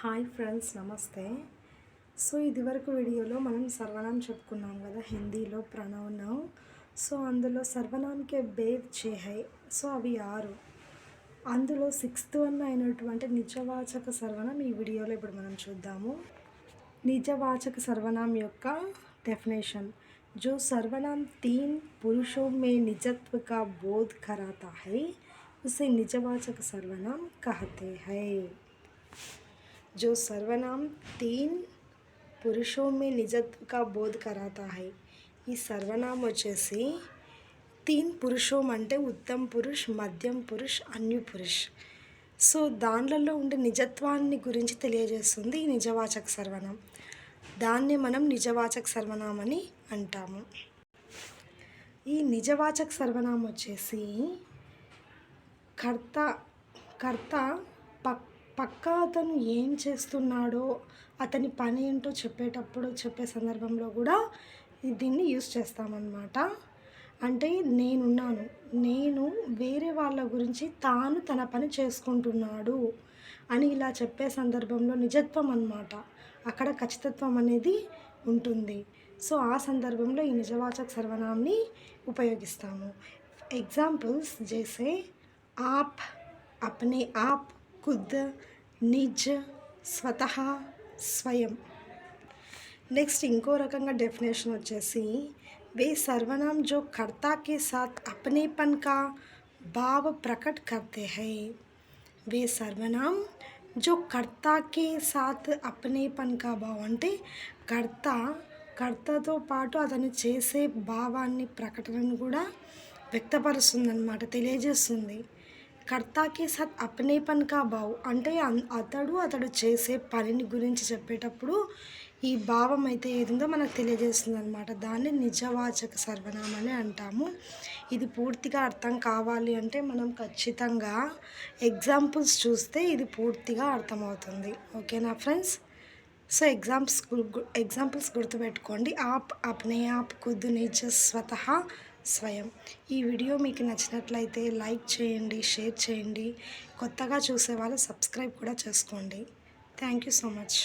Hi friends, నమస్తే. So ఇదివరకు వీడియోలో మనం సర్వనామ్ చెప్పుకున్నాం కదా, హిందీలో ప్రణవ్. సో అందులో సర్వనామ్కే బేద్ చే హై. సో అవి 6. అందులో 6th వన్ అయినటువంటి నిజవాచక సర్వనాం ఈ వీడియోలో ఇప్పుడు మనం చూద్దాము. నిజవాచక సర్వనాం యొక్క డెఫినేషన్. जो सर्वनाम 3 पुरुषों में निजत्व का बोध कराता है उसे निजवाचक सर्वनाम कहते हैं. जो सर्वनाम 3 पुरुषों में निजत्व का बोध कराता है. ఈ సర్వనామం వచ్చేసి 3 పురుషం అంటే ఉత్తమ్ పురుష్, మధ్యం పురుష్, అన్య పురుష్. సో దానిలలో ఉండే నిజత్వాన్ని గురించి తెలియజేస్తుంది ఈ నిజవాచక సర్వనామం. దాన్ని మనం నిజవాచక సర్వనామం అని అంటాము. ఈ నిజవాచక సర్వనామం వచ్చేసి కర్త పక్కా అతను ఏం చేస్తున్నాడో, అతని పని ఏంటో చెప్పే సందర్భంలో కూడా దీన్ని యూస్ చేస్తామన్నమాట. అంటే నేను వేరే వాళ్ళ గురించి తాను తన పని చేసుకుంటున్నాడు అని ఇలా చెప్పే సందర్భంలో నిజత్వం అన్నమాట. అక్కడ ఖచ్చితత్వం అనేది ఉంటుంది. సో ఆ సందర్భంలో ఈ నిజవాచక సర్వనామాన్ని ఉపయోగిస్తాము. ఎగ్జాంపుల్స్ జైసే ఆప్, అప్నే ఆప్, खुद, निज, स्वतः, स्वयं. नेक्स्ट इंको रकंगा डेफिनेशन వచ్చేసి वे सर्वनाम जो कर्ता के साथ अपनेपन का भाव प्रकट करते हैं. वे सर्वनाम जो कर्ता के साथ अपनेपन का भाव అంటే కర్తతో పాటు అతను చేసే భావాన్ని, ప్రకటనను కూడా వ్యక్తపరుస్తుందన్నమాట, తెలియజేస్తుంది. కర్తాకే సాత్ అప్నేపన్ కా భావ్ అంటే అతడు చేసే పనిని గురించి చెప్పేటప్పుడు ఈ భావం అయితే ఏదుందో మనకు తెలియజేస్తుంది అనమాట. దాన్ని నిజవాచక సర్వనామం అని అంటాము. ఇది పూర్తిగా అర్థం కావాలి అంటే మనం ఖచ్చితంగా ఎగ్జాంపుల్స్ చూస్తే ఇది పూర్తిగా అర్థమవుతుంది. ఓకేనా ఫ్రెండ్స్? సో ఎగ్జాంపుల్స్ గుర్తుపెట్టుకోండి. ఆప్, అప్నే ఆప్, ఖుద్, నిజ్, స్వతః, స్వయం. ఈ వీడియో మీకు నచ్చినట్లయితే లైక్ చేయండి, షేర్ చేయండి. కొత్తగా చూసే వాళ్ళు సబ్స్క్రైబ్ కూడా చేసుకోండి. Thank you so much.